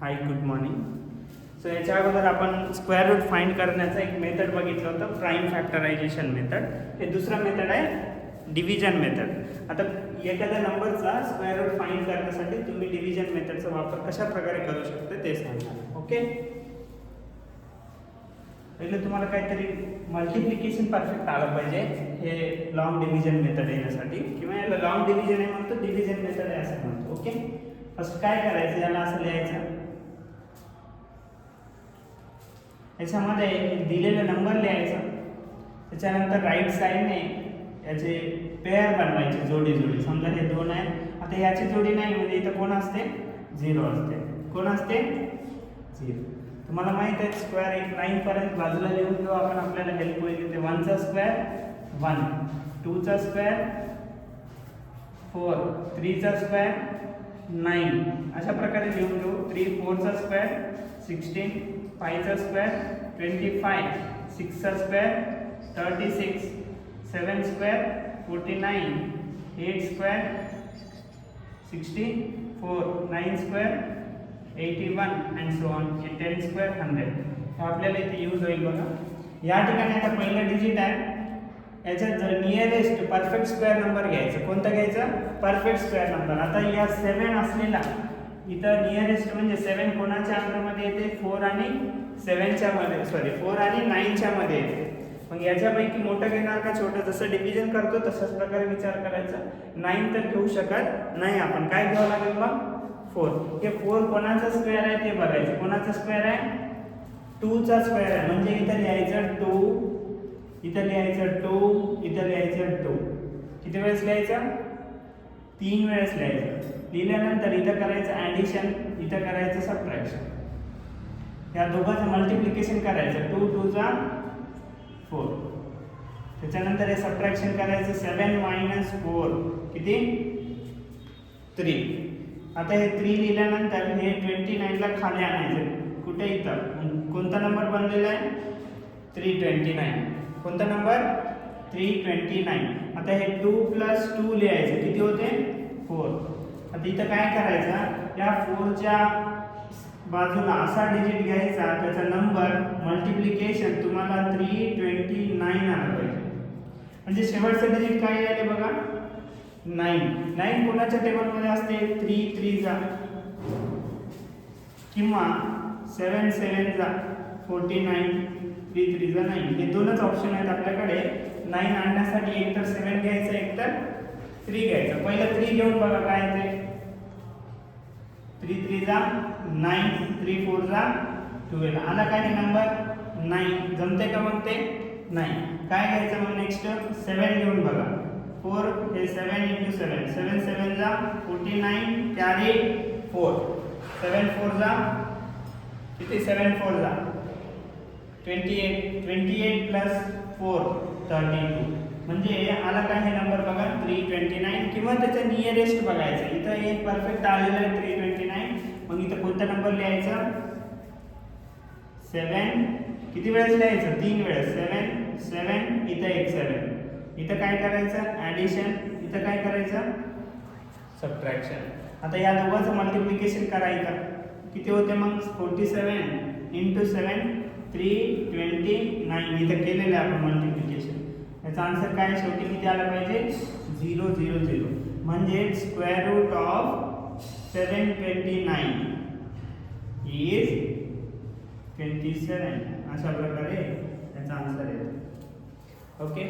Hi good morning. So याच्या अगोदर आपण स्क्वेअर रूट फाइंड करण्याचा एक मेथड बघितलं होतं, प्राईम फॅक्टरायझेशन मेथड. हे दुसरा मेथड आहे डिव्हिजन मेथड. आता एखाद्या नंबरचा स्क्वेअर रूट फाइंड करण्यासाठी तुम्ही डिव्हिजन मेथडचा वापर कशा प्रकारे करू शकता ते सांगणार. ओके, पहिले तुम्हाला काहीतरी मल्टिप्लिकेशन परफेक्ट आलं पाहिजे हे लॉंग डिव्हिजन मेथड येण्यासाठी, किंवा याला लॉंग डिव्हिजन आहे म्हणतो, डिव्हिजन मेथड आहे असं म्हणतो. ओके, फर्स्ट काय करायचं, याला असं लिहायचं. याच्यामध्ये दिलेला नंबर लिहायचा, त्याच्यानंतर राईट साईडने याचे पेअर बनवायचे, जोडी जोडी. समजा हे दोन आहेत, आता याची जोडी नाही म्हणजे इथं कोण असते, झिरो असते. कोण असते, झिरो. तुम्हाला माहित आहे स्क्वेअर एक 9 पर्यंत बाजूला लिहून घेऊ आपण, आपल्याला हेल्प होईल. इथे 1 चा स्क्वेअर 1, 2 चा स्क्वेअर 4, 3 चा स्क्वेअर 9, अशा प्रकारे लिहून घेऊ. 3 4 चा स्क्वेअर 16, 5 चा स्क्वेअर 25, 6 चा square 36, 7 square 49, 8 square 64, 9 square 81 and so on. 10 square 100. हे आपल्याला इथे यूज होईल बघा. या ठिकाणी आता पहिलं डिजिट आहे, याच्यात जर नियरेस्ट परफेक्ट स्क्वेअर नंबर घ्यायचा. कोणता घ्यायचा, परफेक्ट स्क्वेअर नंबर. आता या 7 असलेला इथं नियरेस्ट म्हणजे 7 कोणाच्या अंतरामध्ये येते, 4 आणि 7च्या मध्ये, सॉरी 4 आणि 9च्या मध्ये येते. मग याच्यापैकी मोठं घेणार का छोटं, जसं डिव्हिजन करतो तशाच प्रकारे विचार करायचा. 9 तर घेऊ शकत नाही आपण, काय घ्यावं लागेल मग, 4. हे 4 कोणाचा स्क्वेअर आहे ते बघायचं. कोणाचा स्क्वेअर आहे, 2 चा स्क्वेअर आहे. म्हणजे इथं लिहायचं 2, इथं लिहायचं 2, इथं लिहायचं 2. किती वेळेस लिहायचं, 3 वेळेस लिहायचं. लिहिल्यानंतर इथं करायचं ॲडिशन, इथं करायचं सबट्रॅक्शन. या दोघांचं मल्टिप्लिकेशन करायचं. 2 2 चा 4. त्याच्यानंतर हे सबट्रॅक्शन करायचं. 7 मायनस 4 किती, 3. आता हे 3 लिहिल्यानंतर हे 29ला खाली आणायचं. कुठे, इथं. कोणता नंबर बनलेला आहे, 329. कोणता नंबर, 329. आता हे 2 प्लस 2 लिहायचं. किती होते, 4. आता इथं काय करायचं, या 4च्या बाजूला असा डिजिट घ्यायचा, त्याचा नंबर मल्टिप्लिकेशन तुम्हाला 329 आलं पाहिजे. म्हणजे शेवटचं डिजिट काय आले बघा, 9. 9 कोणाच्या टेबलमध्ये असते, 3 3 जा किंवा 7 7 जा 49, 3 3 जा 9. हे दोनच ऑप्शन आहेत आपल्याकडे. 9 आणण्यासाठी एक तर 7 घ्यायचं, एक तर 3 घ्यायचं. पहिलं 3 घेऊन बघा काय येते, 3 3 जा 9, 3 4 जा 12. आला काय नंबर 9. जमते का मग ते, नाही. काय घ्यायचं मग नेक्स्ट, 7 घेऊन बघा. 4 हे 7 इंटू 7, 7 7 जा 49, कॅरी 4. 7 4 जा किती, 7 4 जा 28, 28 प्लस 4 32. म्हणजे आला काय हे नंबर बघा 329, किंवा त्याचा नियरेस्ट बघायचं. इथं एक परफेक्ट आलेलं आहे 329. मग इथं कोणता नंबर लिहायचा, 7. किती वेळेस लिहायचं, 3 वेळेस. 7 7, इथं एक 7. इथं काय करायचं, ॲडिशन. इथं काय करायचं, सबट्रॅक्शन. आता या दोघांचं मल्टिप्लिकेशन करायचं. किती होते मग, 47 इंटू 7 329. इथं केलेलं आहे आपण मल्टिप्लिकेशन. याचा आन्सर काय, शेवटी किती आलं पाहिजे, 0 0 0. म्हणजे स्क्वेअर रूट ऑफ 729 इज 27. अशा प्रकारे याचा आन्सर येतो. ओके.